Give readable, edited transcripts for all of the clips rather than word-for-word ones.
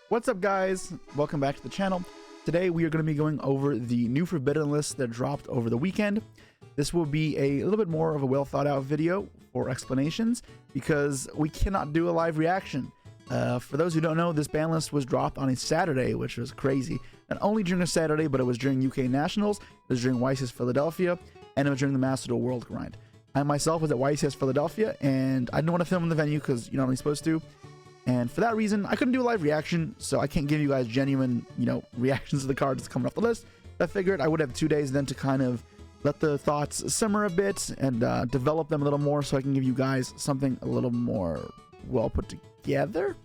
What's up, guys? Welcome back to the channel. Today we are going to be going over the new Forbidden list that dropped over the weekend. This will be a little bit more of a well thought out video for explanations because we cannot do a live reaction. For those who don't know, this ban list was dropped on a Saturday, which was crazy. Not only during a Saturday, but it was during UK Nationals, it was during YCS Philadelphia, and it was during the Master Duel World Grind. I myself was at YCS Philadelphia, and I didn't want to film in the venue because you're not only supposed to. And for that reason, I couldn't do a live reaction, so I can't give you guys genuine, reactions to the cards coming off the list. I figured I would have 2 days then to kind of let the thoughts simmer a bit and develop them a little more so I can give you guys something a little more well put together.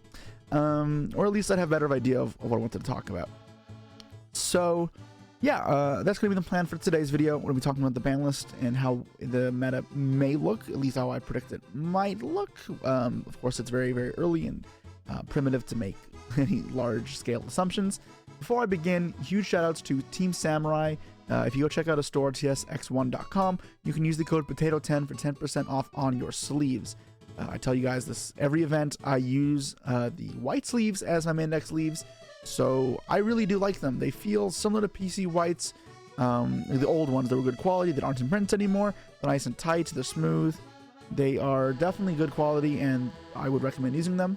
Or at least I'd have a better idea of what I wanted to talk about. So, yeah, that's going to be the plan for today's video. We're going to be talking about the ban list and how the meta may look, at least how I predict it might look. Of course, it's very, very early and primitive to make any large-scale assumptions. Before I begin, huge shout-outs to Team Samurai. If you go check out a store, tsx1.com, you can use the code POTATO10 for 10% off on your sleeves. I tell you guys this every event. I use the white sleeves as my main deck sleeves. So I really do like them. They feel similar to PC whites, the old ones that were good quality that aren't in print anymore. They're nice and tight, they're smooth. They are definitely good quality and I would recommend using them.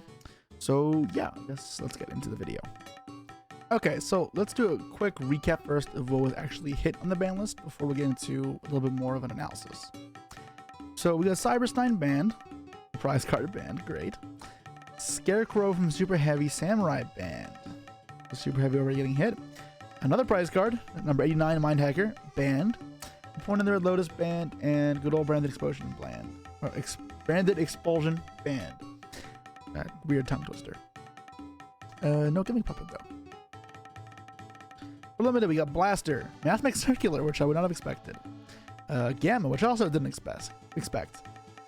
So yeah, let's get into the video. Okay, so let's do a quick recap first of what was actually hit on the ban list before we get into a little bit more of an analysis. So we got Cybersign banned, prize card banned, great. Scarecrow from Super Heavy Samurai banned. Super Heavy already getting hit. Another prize card, number 89 Mind Hacker, banned. Point in the Red Lotus banned, and good old Branded Explosion banned. Or Branded Expulsion banned. That weird tongue twister. No Giving Puppet though. For limited, we got Blaster, Mathmech Circular, which I would not have expected. Gamma, which I also didn't expect.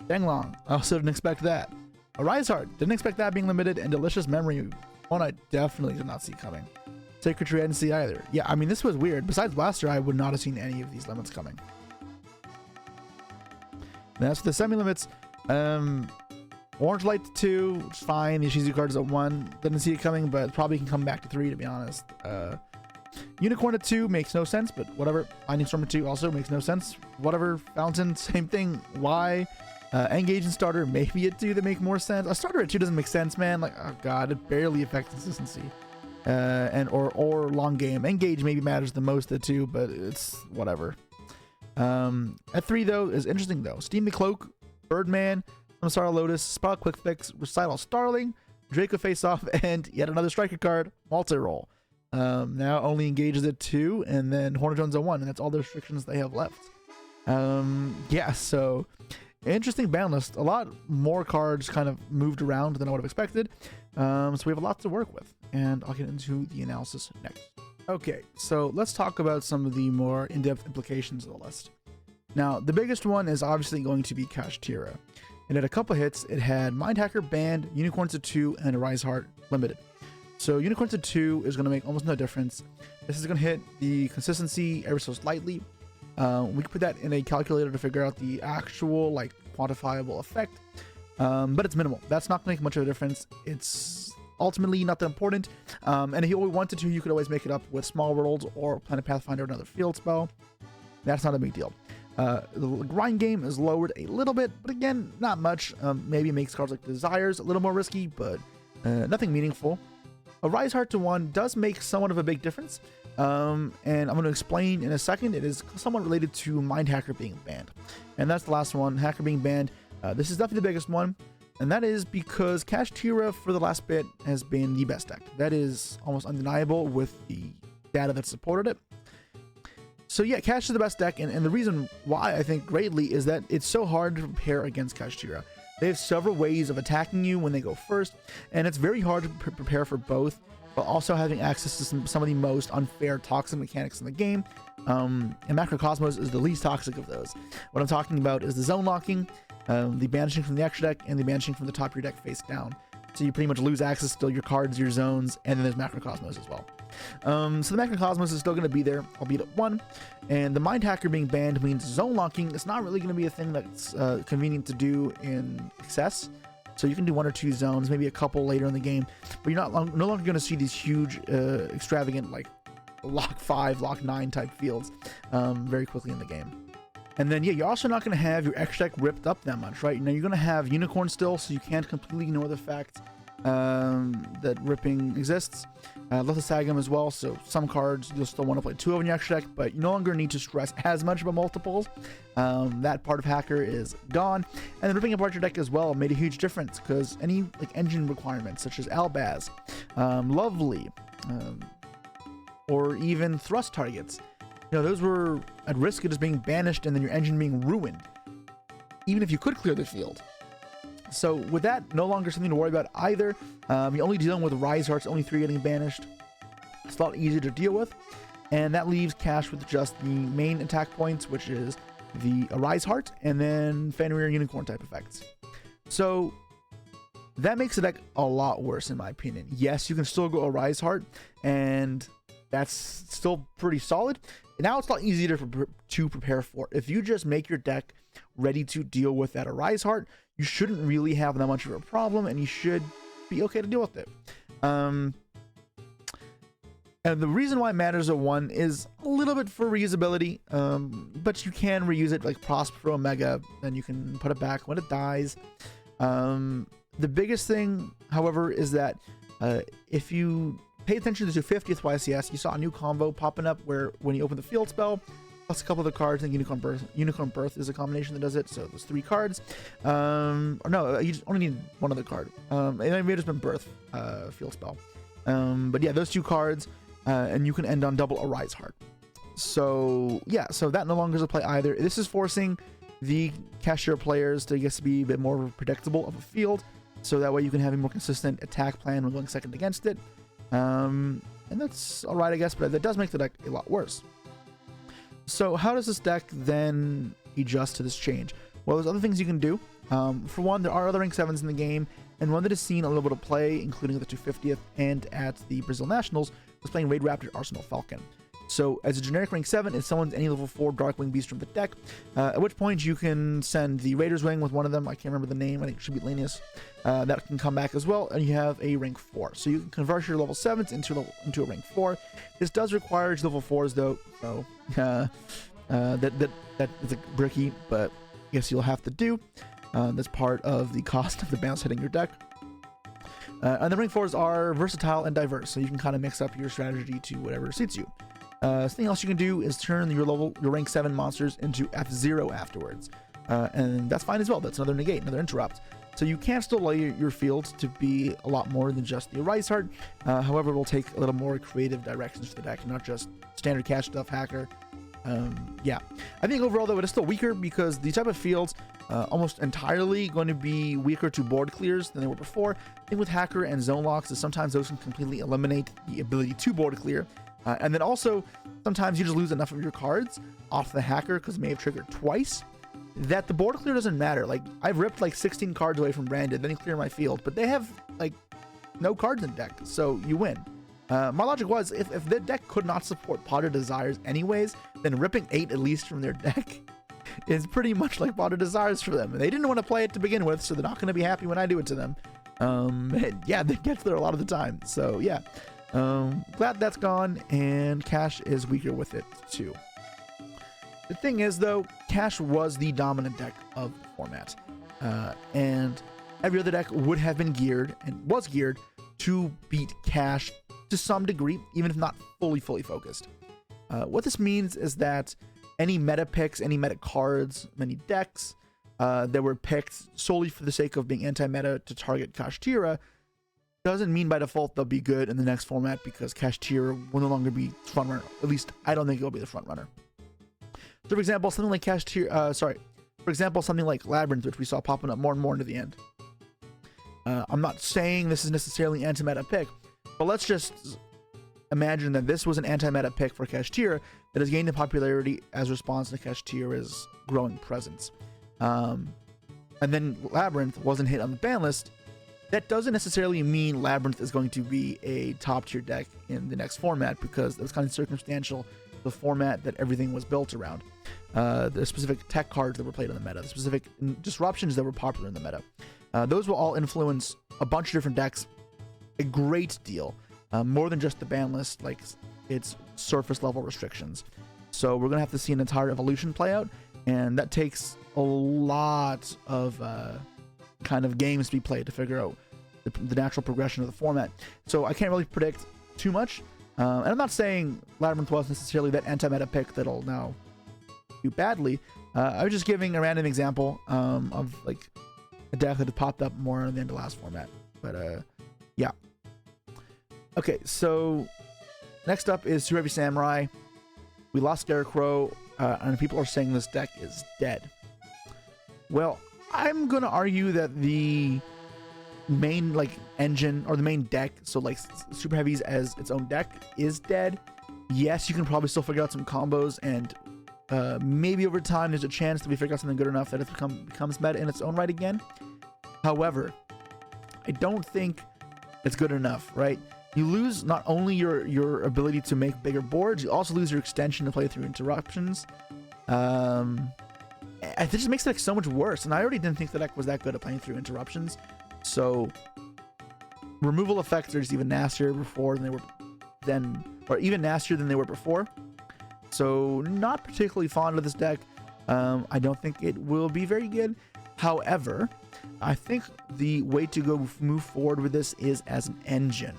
Danglong, I also didn't expect that. A Rise Heart, didn't expect that being limited, and Delicious Memory, one I definitely did not see coming. Sacred Tree I didn't see either. Yeah, I mean, this was weird. Besides Blaster, I would not have seen any of these limits coming. And as for the semi-limits, Orange Light to 2, which is fine. The Ishizu card is at 1. Didn't see it coming, but probably can come back to 3, to be honest. Unicorn at 2 makes no sense, but whatever. Lightning Storm at 2 also makes no sense. Whatever. Fountain, same thing. Why? Engage and Starter maybe at 2 that make more sense. A Starter at 2 doesn't make sense, man. Like, oh god, it barely affects consistency. Or long game. Engage maybe matters the most at 2, but it's whatever. At 3 though is interesting though. Steam the Cloak, Birdman, Samsara Lotus, Spell Quick Fix, Recital Starling, Draco Face Off, and yet another striker card, Multi-Roll. Now only engages at 2, and then Hornet Jones at 1, and that's all the restrictions they have left. Yeah, so interesting ban list. A lot more cards kind of moved around than I would have expected. So we have a lot to work with, and I'll get into the analysis next. Okay, so let's talk about some of the more in-depth implications of the list. Now, the biggest one is obviously going to be Kashtira. It had a couple hits. It had Mind Hacker banned, Unicorns at 2, and a Rise Heart limited. So Unicorns at 2 is going to make almost no difference. This is going to hit the consistency ever so slightly. We can put that in a calculator to figure out the actual, like, quantifiable effect. But it's minimal. That's not going to make much of a difference. It's ultimately not that important. And if you wanted to, you could always make it up with Small Worlds or Planet Pathfinder or another field spell. That's not a big deal. The grind game is lowered a little bit, but again, not much. Maybe it makes cards like Desires a little more risky, but nothing meaningful. A Rise Heart to 1 does make somewhat of a big difference. And I'm going to explain in a second. It is somewhat related to Mind Hacker being banned. And that's the last one, Hacker being banned. This is definitely the biggest one. And that is because Kashtira for the last bit has been the best deck. That is almost undeniable with the data that supported it. So yeah, Kash is the best deck. And the reason why I think greatly is that it's so hard to prepare against Kashtira. They have several ways of attacking you when they go first. And it's very hard to prepare for both, but also having access to some of the most unfair toxic mechanics in the game. And Macrocosmos is the least toxic of those. What I'm talking about is the zone locking, the banishing from the extra deck, and the banishing from the top of your deck face down. So you pretty much lose access to your cards, your zones, and then there's Macrocosmos as well. So the Macrocosmos is still going to be there, albeit at 1. And the Mind Hacker being banned means zone locking is not really going to be a thing that's convenient to do in excess. So you can do 1 or 2 zones, maybe a couple later in the game, but you're no longer going to see these huge, extravagant, like lock 5, lock 9 type fields very quickly in the game. And then, yeah, you're also not going to have your extra deck ripped up that much, right? Now, you're going to have Unicorn still, so you can't completely ignore the fact that ripping exists. Lithosagum as well, so some cards you'll still want to play 2 of in your extra deck, but you no longer need to stress as much about multiples. That part of Hacker is gone. And then ripping apart your deck as well made a huge difference, because any like engine requirements such as Albaz, Lovely, or even thrust targets, those were at risk of just being banished and then your engine being ruined, even if you could clear the field. So with that, no longer something to worry about either. You're only dealing with Rise Hearts, only 3 getting banished. It's a lot easier to deal with. And that leaves Cash with just the main attack points, which is the Rise Heart and then Fenrir Unicorn type effects. So that makes the deck a lot worse in my opinion. Yes, you can still go Rise Heart, and that's still pretty solid. Now it's a lot easier to prepare for. If you just make your deck ready to deal with that Arise Heart, you shouldn't really have that much of a problem, and you should be okay to deal with it. And the reason why it matters at 1 is a little bit for reusability, but you can reuse it like Prospero Omega, and you can put it back when it dies. The biggest thing, however, is that if you pay attention to the 250th YCS, you saw a new combo popping up where when you open the field spell, plus a couple of the cards, and Unicorn Birth is a combination that does it, so there's 3 cards. Or no, you just only need 1 other card. It may have just been Birth field spell. But yeah, those 2 cards, and you can end on double Arise Heart. So yeah, so that no longer is a play either. This is forcing the Cashier players to, I guess, be a bit more predictable of a field, so that way you can have a more consistent attack plan when going second against it. And that's alright, I guess, but that does make the deck a lot worse. So how does this deck then adjust to this change? Well, there's other things you can do. For one, there are other rank 7s in the game, and one that has seen a little bit of play, including at the 250th and at the Brazil Nationals, was playing Raid Raptor Arsenal Falcon. So as a generic rank 7, it summons any level 4 Darkwing Beast from the deck, at which point you can send the Raider's Wing with one of them. I can't remember the name, I think it should be Lanius. That can come back as well, and you have a rank 4. So you can convert your level 7s into a rank 4. This does require level 4s though, so that is a bricky, but I guess you'll have to do. That's part of the cost of the bounce hitting your deck. And the rank 4s are versatile and diverse, so you can kind of mix up your strategy to whatever suits you. Something else you can do is turn your rank 7 monsters into F0 afterwards. And that's fine as well. That's another negate, another interrupt. So you can still lay your field to be a lot more than just the Arise Heart. However, it will take a little more creative directions for the deck, not just standard cash stuff, Hacker. Yeah, I think overall though it is still weaker because these type of fields almost entirely going to be weaker to board clears than they were before. I think with Hacker and Zone Locks is sometimes those can completely eliminate the ability to board clear. And then also, sometimes you just lose enough of your cards off the Hacker because it may have triggered twice that the board clear doesn't matter. Like, I've ripped like 16 cards away from Branded, then you clear my field, but they have like no cards in deck, so you win. My logic was, if the deck could not support Pot of Desires anyways, then ripping 8 at least from their deck is pretty much like Pot of Desires for them. And they didn't want to play it to begin with, so they're not going to be happy when I do it to them. Yeah, they get there a lot of the time, so yeah. Glad that's gone, and Cash is weaker with it too. The thing is though, Cash was the dominant deck of the format, and every other deck would have been geared and was geared to beat Cash to some degree, even if not fully focused. What this means is that any meta picks, any meta cards, many decks that were picked solely for the sake of being anti-meta to target Kashtira doesn't mean by default they'll be good in the next format, because Kashtira will no longer be frontrunner. At least I don't think it'll be the frontrunner. So for example, something like something like Labyrinth, which we saw popping up more and more into the end. I'm not saying this is necessarily an anti-meta pick, but let's just imagine that this was an anti-meta pick for Kashtira that has gained in popularity as a response to Kashtira's growing presence. And then Labyrinth wasn't hit on the ban list. That doesn't necessarily mean Labyrinth is going to be a top tier deck in the next format, because that's kind of circumstantial, the format that everything was built around. The specific tech cards that were played on the meta, the specific disruptions that were popular in the meta. Those will all influence a bunch of different decks a great deal, more than just the ban list, like its surface level restrictions. So we're gonna have to see an entire evolution play out, and that takes a lot of kind of games to be played to figure out the natural progression of the format. So I can't really predict too much, and I'm not saying Labyrinth was necessarily that anti-meta pick that'll now do badly. I was just giving a random example of like a deck that had popped up more in the end of last format. But yeah. Okay, so next up is Super Heavy Samurai. We lost Scarecrow, and people are saying this deck is dead. Well, I'm gonna argue that the main like engine or the main deck, so like Super Heavies as its own deck, is dead. Yes, you can probably still figure out some combos, and maybe over time there's a chance that we figure out something good enough that it becomes meta in its own right again. However, I don't think it's good enough, right? You lose not only your ability to make bigger boards, you also lose your extension to play through interruptions. It just makes the deck so much worse, and I already didn't think the deck was that good at playing through interruptions. So removal effects are just even nastier or even nastier than they were before. So not particularly fond of this deck. I don't think it will be very good. However, I think the way to move forward with this is as an engine.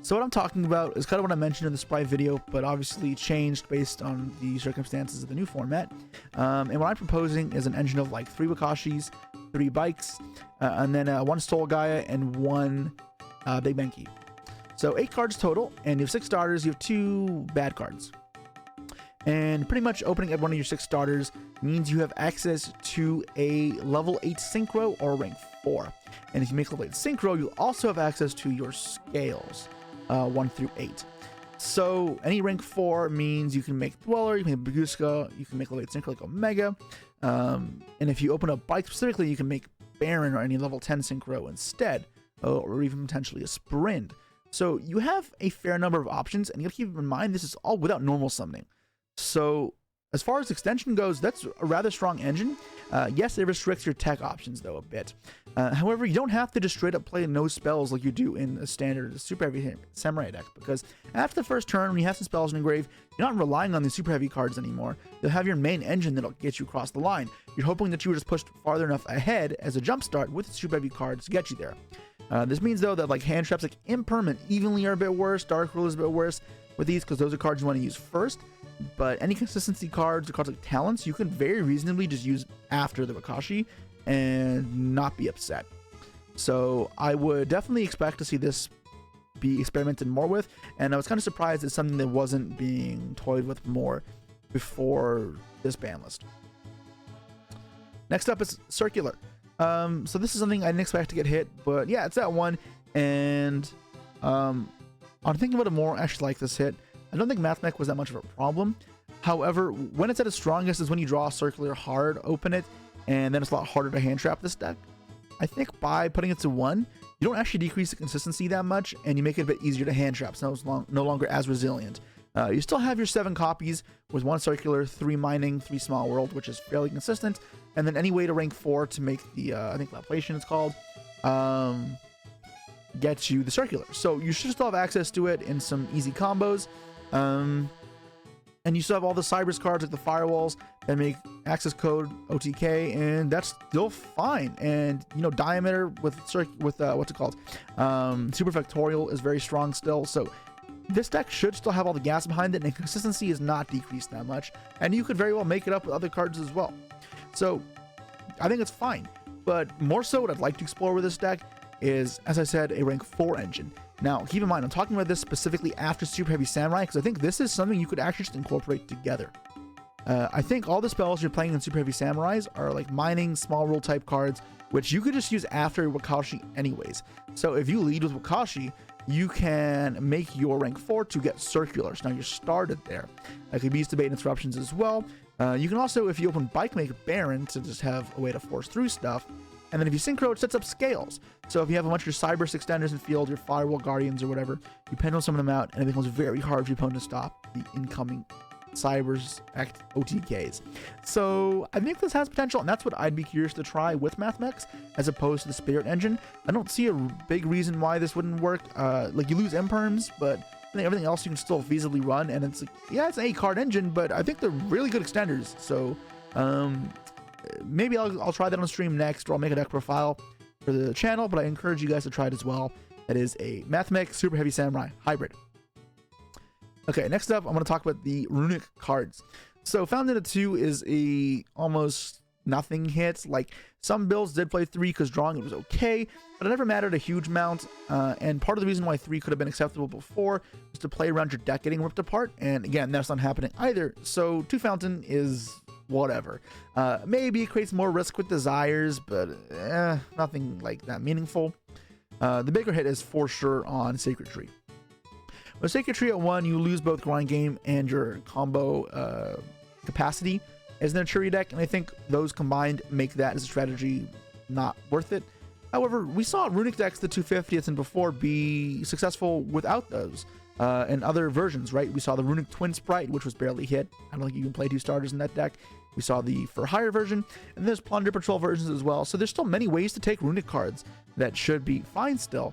So what I'm talking about is kind of what I mentioned in the Sprite video, but obviously changed based on the circumstances of the new format. And what I'm proposing is an engine of like 3 Wakashis, 3 Bikes, and then 1 Soul Gaia and 1 Big Benki. So 8 cards total, and you have 6 starters, you have 2 bad cards. And pretty much opening at one of your 6 starters means you have access to a level 8 Synchro or rank 4. And if you make level 8 Synchro, you'll also have access to your scales, 1 through 8. So any rank 4 means you can make Dweller, you can make Baguska, you can make level 8 Synchro like Omega. And if you open up Bike specifically, you can make Baron or any level 10 Synchro instead, or even potentially a Sprint. So you have a fair number of options, and you gotta keep in mind this is all without normal summoning. So as far as extension goes, that's a rather strong engine. Yes, it restricts your tech options though a bit. However, you don't have to just straight up play no spells like you do in a standard Super Heavy Samurai deck, because after the first turn, when you have some spells in your grave, you're not relying on the Super Heavy cards anymore. You'll have your main engine that'll get you across the line. You're hoping that you were just pushed farther enough ahead as a jump start with the Super Heavy cards to get you there. This means though that like hand traps like Impermanent evenly are a bit worse, Dark Rule is a bit worse with these, because those are cards you want to use first. But any consistency cards or cards like Talents, you can very reasonably just use after the Wakashi and not be upset. So I would definitely expect to see this be experimented more with, and I was kind of surprised it's something that wasn't being toyed with more before this ban list. Next up is Circular. So this is something I didn't expect to get hit, but yeah, it's that one, and I'm thinking about it more. I actually like this hit. I don't think Math Mech was that much of a problem. However, when it's at its strongest is when you draw a Circular hard, open it, and then it's a lot harder to hand trap this deck. I think by putting it to 1, you don't actually decrease the consistency that much, and you make it a bit easier to hand trap, so it's no longer as resilient. You still have your 7 copies with 1 Circular, 3 Mining, 3 Small World, which is fairly consistent, and then any way to rank 4 to make the, I think Lapration it's called, gets you the Circular. So you should still have access to it in some easy combos. And you still have all the Cybers cards like the Firewalls that make access code OTK, and that's still fine. And you know, Diameter with what's it called? Super Factorial is very strong still. So this deck should still have all the gas behind it, and consistency is not decreased that much. And you could very well make it up with other cards as well. So I think it's fine. But more so, what I'd like to explore with this deck is, as I said, a rank 4 engine. Now, keep in mind, I'm talking about this specifically after Super Heavy Samurai, because I think this is something you could actually just incorporate together. I think all the spells you're playing in Super Heavy Samurais are like mining, small rule type cards, which you could just use after Wakashi anyways. So if you lead with Wakashi, you can make your rank 4 to get Circular. So now you're started there. It could be used to bait interruptions as well. You can also, if you open Bike, make Baron to just have a way to force through stuff. And then if you Synchro, it sets up scales. So if you have a bunch of your Cybers extenders in field, your Firewall Guardians or whatever, you pendulum summon them out, and it becomes very hard for your opponent to stop the incoming Cybers Act OTKs. So I think this has potential, and that's what I'd be curious to try with MathMex as opposed to the Spirit engine. I don't see a big reason why this wouldn't work. Like, you lose imperms, but I think everything else you can still feasibly run, and it's like, yeah, it's an 8-card engine, but I think they're really good extenders. So maybe I'll try that on stream next, or I'll make a deck profile for the channel, but I encourage you guys to try it as well. That is a MathMex Super Heavy Samurai Hybrid. Okay, next up, I'm going to talk about the Runic cards. So Fountain of 2 is a almost nothing hit. Like, some builds did play 3 because drawing it was okay, but it never mattered a huge amount. And part of the reason why 3 could have been acceptable before was to play around your deck getting ripped apart. And again, that's not happening either. So 2 Fountain is whatever. Maybe it creates more risk with desires, but nothing like that meaningful. The bigger hit is for sure on Sacred Tree. With Sacred Tree at 1, you lose both Grind Game and your combo capacity as an Archery deck, and I think those combined make that as a strategy not worth it. However, we saw Runic decks, the 250th and before, be successful without those in other versions, right? We saw the Runic Twin Sprite, which was barely hit. I don't think you can play 2 starters in that deck. We saw the For Hire version, and there's Plunder Patrol versions as well. So there's still many ways to take Runic cards that should be fine still.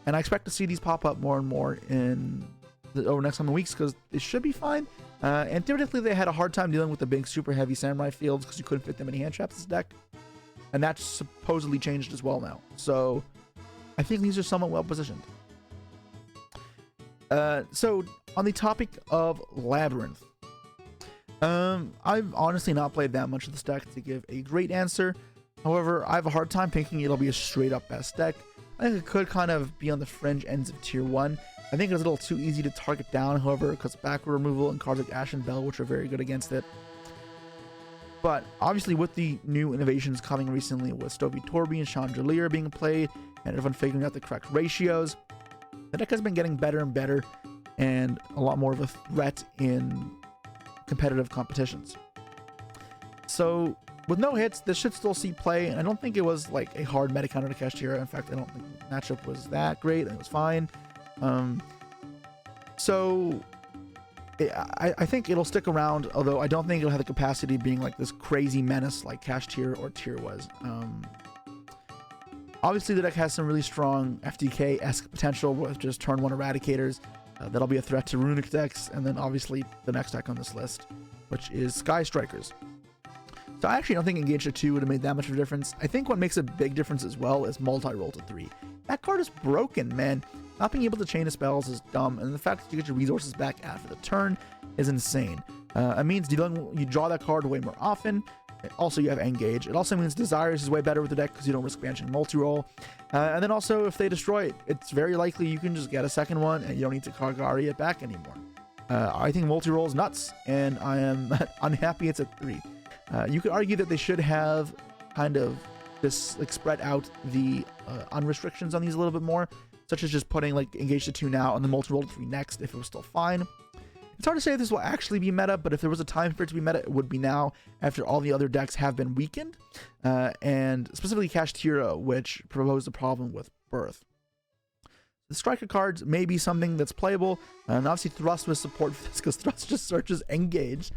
And I expect to see these pop up more and more over the next coming weeks because they should be fine. And theoretically, they had a hard time dealing with the big super heavy samurai fields because you couldn't fit them in hand traps this deck. And that's supposedly changed as well now. So I think these are somewhat well positioned. So on the topic of Labyrinth, I've honestly not played that much of this deck to give a great answer. However, I have a hard time thinking it'll be a straight up best deck. I think it could kind of be on the fringe ends of tier 1. I think it's a little too easy to target down, however, because of backward removal and cards like Ash and Bell, which are very good against it. But obviously, with the new innovations coming recently with Stovey Torby and Chandelier being played, and everyone figuring out the correct ratios, the deck has been getting better and better, and a lot more of a threat in competitive competitions. So with no hits, this should still see play, and I don't think it was like a hard meta counter to Kashtira. In fact, I don't think the matchup was that great, and it was fine. I think it'll stick around, although I don't think it'll have the capacity of being like this crazy menace like Kashtira or Tyr was. Obviously, the deck has some really strong FTK-esque potential with just turn 1 Eradicators. That'll be a threat to Runic decks, and then obviously the next deck on this list, which is Sky Strikers. So I actually don't think Engage to 2 would have made that much of a difference. I think what makes a big difference as well is multi-roll to 3. That card is broken, man. Not being able to chain the spells is dumb, and the fact that you get your resources back after the turn is insane. It means you draw that card way more often. Also, you have Engage. It also means Desires is way better with the deck because you don't risk banishing multi-roll. And then also, if they destroy it, it's very likely you can just get a second one, and you don't need to Kagari it back anymore. I think multi-roll is nuts, and I am unhappy it's at 3. You could argue that they should have kind of this like spread out the unrestrictions on these a little bit more, such as just putting like Engage to 2 now and then multi-roll to 3 next if it was still fine. It's hard to say if this will actually be meta, but if there was a time for it to be meta, it would be now after all the other decks have been weakened, and specifically Kashtira, which proposed a problem with Birth. The striker cards may be something that's playable, and obviously Thrust with support for this because Thrust just searches Engage.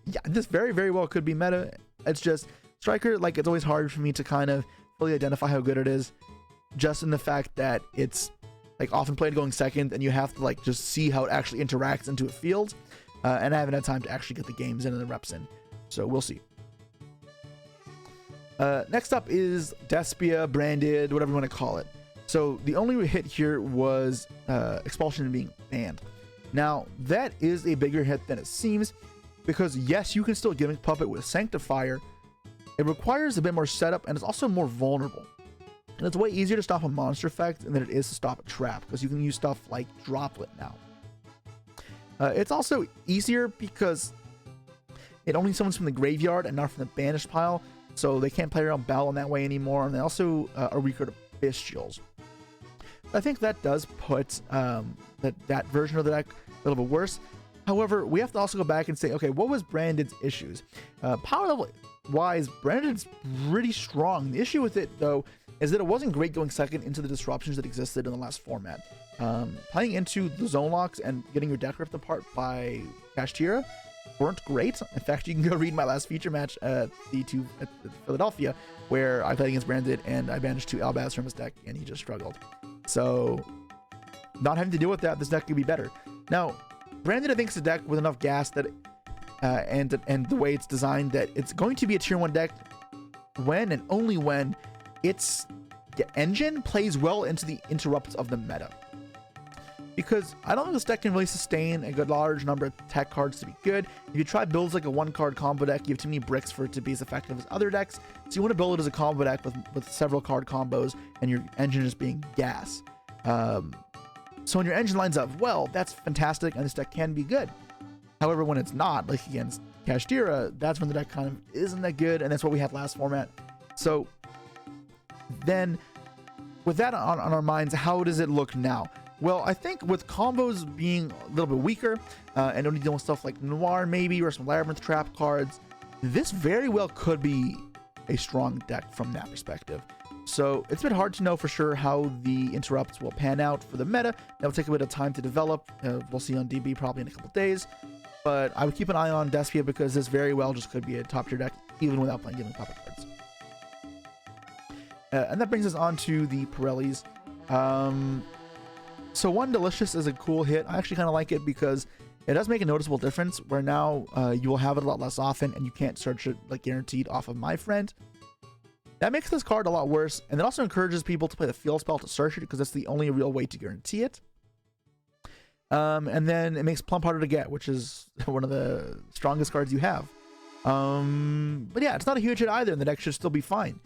Yeah, this very, very well could be meta. It's just Striker, like, it's always hard for me to kind of fully identify how good it is, just in the fact that it's like often played going second, and you have to like just see how it actually interacts into a field, and I haven't had time to actually get the games in and the reps in, so we'll see. Next up is Despia, branded, whatever you want to call it. So the only hit here was Expulsion being banned. Now that is a bigger hit than it seems, because yes, you can still Gimmick Puppet with Sanctifier. It requires a bit more setup, and it's also more vulnerable. And it's way easier to stop a monster effect than it is to stop a trap, because you can use stuff like Droplet now. It's also easier because it only summons from the graveyard and not from the banished pile, so they can't play around Bell in that way anymore, and they also are weaker to Bestials. I think that does put that version of the deck a little bit worse. However, we have to also go back and say, okay, what was Branded's issues? Power level wise, Branded's pretty strong. The issue with it, though, is that it wasn't great going second into the disruptions that existed in the last format. Playing into the zone locks and getting your deck ripped apart by Kashtira weren't great. In fact, you can go read my last feature match at Philadelphia, where I played against Branded and I banished 2 Albaz from his deck and he just struggled. So not having to deal with that, this deck could be better. Now, Branded, I think, is a deck with enough gas that and the way it's designed that it's going to be a tier 1 deck when and only when its engine plays well into the interrupts of the meta. Because I don't think this deck can really sustain a good large number of tech cards to be good. If you try builds like a 1-card combo deck, you have too many bricks for it to be as effective as other decks. So you want to build it as a combo deck with several card combos and your engine just being gas. So when your engine lines up well, that's fantastic and this deck can be good. However, when it's not, like against Kashtira, that's when the deck kind of isn't that good, and that's what we had last format. So then with that on our minds, how does it look now? Well, I think with combos being a little bit weaker and only dealing with stuff like Noir maybe or some Labyrinth trap cards, this very well could be a strong deck from that perspective. So it's a bit hard to know for sure how the interrupts will pan out for the meta. That will take a bit of time to develop. We'll see on DB probably in a couple days. But I would keep an eye on Despia because this very well just could be a top tier deck even without playing given puppet cards. And that brings us on to the Pirellis. So One Delicious is a cool hit. I actually kind of like it because it does make a noticeable difference where now you will have it a lot less often and you can't search it like guaranteed off of My Friend. That makes this card a lot worse, and it also encourages people to play the field spell to search it because that's the only real way to guarantee it. And then it makes Plump harder to get, which is one of the strongest cards you have. But yeah, it's not a huge hit either, and the deck should still be fine.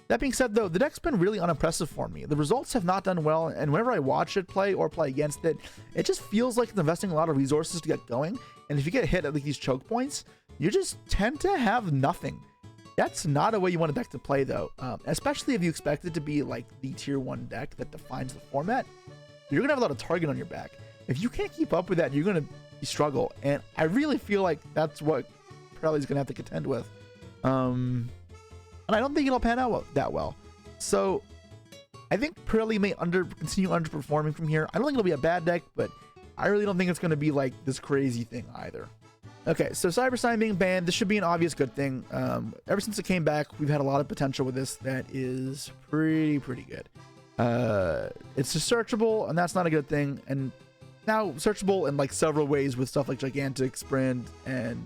That being said, though, the deck's been really unimpressive for me. The results have not done well, and whenever I watch it play or play against it, it just feels like it's investing a lot of resources to get going. And if you get hit at like these choke points, you just tend to have nothing. That's not a way you want a deck to play, though, especially if you expect it to be like the tier 1 deck that defines the format. You're going to have a lot of target on your back. If you can't keep up with that, you're going to struggle. And I really feel like that's what Pirelli's going to have to contend with. And I don't think it'll pan out that well. So I think Pirelli may continue underperforming from here. I don't think it'll be a bad deck, but I really don't think it's going to be like this crazy thing either. Okay, so Cybersign being banned, this should be an obvious good thing. Ever since it came back, we've had a lot of potential with this that is pretty good. It's just searchable, and that's not a good thing. And now searchable in like several ways with stuff like Gigantic, Sprint, and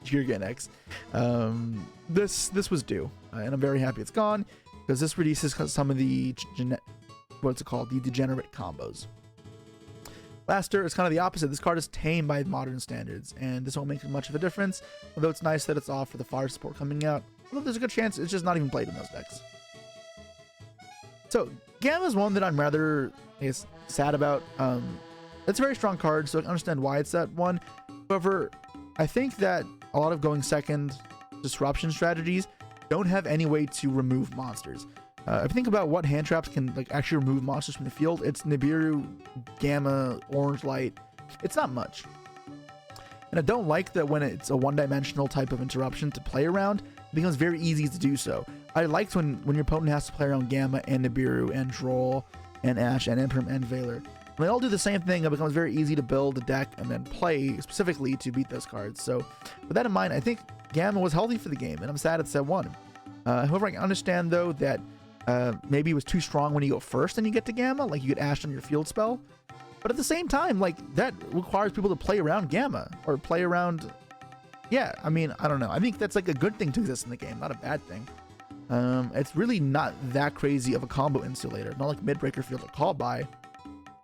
Giganix. This was due, and I'm very happy it's gone because this reduces some of the the degenerate combos. Blaster is kind of the opposite. This card is tame by modern standards, and this won't make much of a difference, although it's nice that it's off for the fire support coming out. Although there's a good chance it's just not even played in those decks. So Gamma is one that I'm rather sad about. It's a very strong card, so I can understand why it's that one. However, I think that a lot of going second disruption strategies don't have any way to remove monsters. If you think about what hand traps can like actually remove monsters from the field, it's Nibiru, Gamma, Orange Light. It's not much. And I don't like that when it's a one-dimensional type of interruption to play around, it becomes very easy to do so. I liked when your opponent has to play around Gamma and Nibiru and Droll and Ash and Imperm and Valor. When they all do the same thing, it becomes very easy to build a deck and then play specifically to beat those cards. So with that in mind, I think Gamma was healthy for the game, and I'm sad it's at 1. However, I can understand though that maybe it was too strong when you go first and you get to Gamma, like you get Ash on your field spell. But at the same time, like that requires people to play around Gamma or play around. Yeah, I mean, I don't know. I think that's like a good thing to exist in the game, not a bad thing. It's really not that crazy of a combo insulator, not like Midbreaker Field or Call By.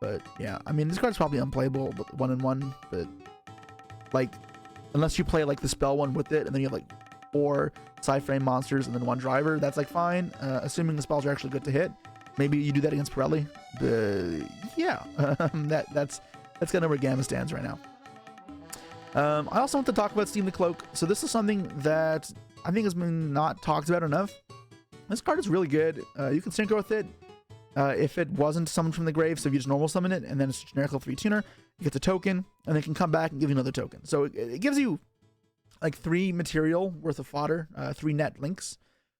But yeah, I mean, this card's probably unplayable 1-1, but like unless you play like the spell one with it and then you have like 4 side frame monsters and then 1 driver, that's like fine, assuming the spells are actually good to hit. Maybe you do that against Pirelli. Yeah, that's kind of where Gamma stands right now. I also want to talk about Steam the Cloak. So this is something that I think has been not talked about enough. This card is really good. You can synchro with it if it wasn't summoned from the grave. So if you just normal summon it and then it's a generic level 3 tuner, you get the token and it can come back and give you another token. So it gives you like 3 material worth of fodder, 3 net links,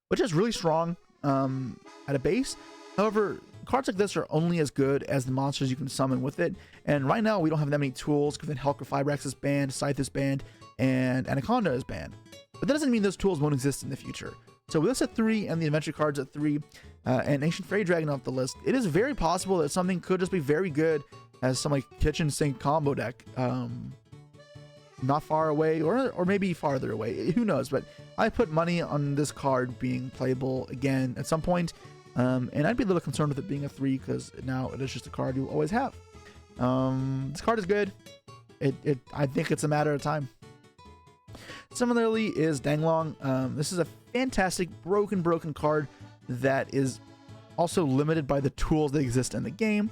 which is really strong. at a base. However, cards like this are only as good as the monsters you can summon with it. And right now, we don't have that many tools because Helker Fibrax is banned, Scythe is banned, and Anaconda is banned. But that doesn't mean those tools won't exist in the future. So with this at 3 and the adventure cards at 3 and Ancient Fairy Dragon off the list, it is very possible that something could just be very good as some like kitchen sink combo deck. Not far away or maybe farther away. Who knows? But I put money on this card being playable again at some point. And I'd be a little concerned with it being a 3 because now it is just a card you'll always have. This card is good. I think it's a matter of time. Similarly is Danglong. This is a fantastic broken card that is also limited by the tools that exist in the game.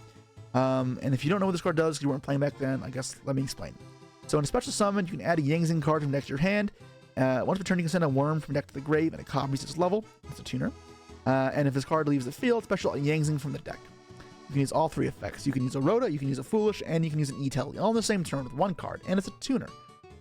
And if you don't know what this card does because you weren't playing back then, I guess let me explain. So in a special summon, you can add a Yangzing card from deck to your hand. Once per turn, you can send a worm from deck to the grave and it copies its level. That's a tuner. And if this card leaves the field, special Yangzing from the deck. You can use all 3 effects. You can use a Rhoda, you can use a Foolish, and you can use an E-Telly, all in the same turn with 1 card, and it's a tuner.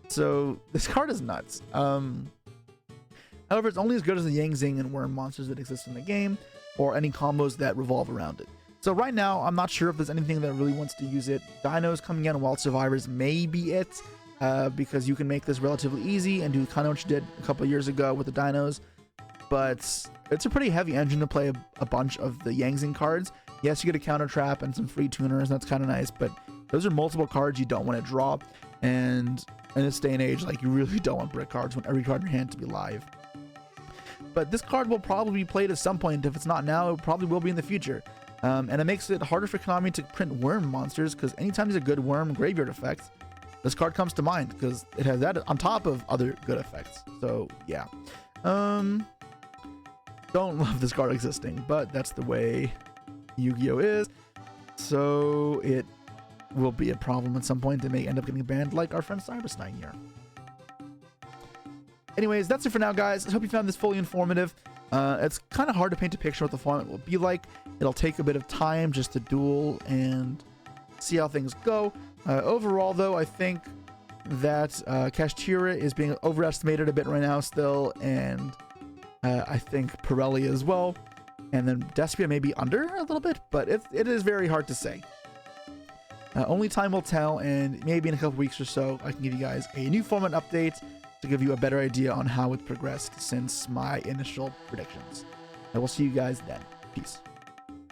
So this card is nuts. However, it's only as good as the Yangzing and Worm monsters that exist in the game, or any combos that revolve around it. So right now, I'm not sure if there's anything that really wants to use it. Dinos coming in, Wild Survivors may be it, because you can make this relatively easy and do kind of what you did a couple of years ago with the Dinos. But it's a pretty heavy engine to play a bunch of the Yangzing cards. Yes, you get a counter trap and some free tuners, and that's kind of nice, but those are multiple cards you don't want to draw. And in this day and age, like, you really don't want brick cards when every card in your hand to be live. But this card will probably be played at some point. If it's not now, it probably will be in the future. And it makes it harder for Konami to print worm monsters, because anytime there's a good worm graveyard effect, this card comes to mind, because it has that on top of other good effects. So, yeah. Don't love this card existing, but that's the way Yu-Gi-Oh is. So it will be a problem at some point. They may end up getting banned like our friend Cybersign here. Anyways, that's it for now, guys. I hope you found this fully informative. It's kind of hard to paint a picture what the format will be like. It'll take a bit of time just to duel and see how things go. Overall, though, I think that Kashtira is being overestimated a bit right now still, and I think Pirellis as well. And then Despia may be under a little bit, but it is very hard to say. Only time will tell, and maybe in a couple weeks or so, I can give you guys a new format update to give you a better idea on how it progressed since my initial predictions. I will see you guys then. Peace.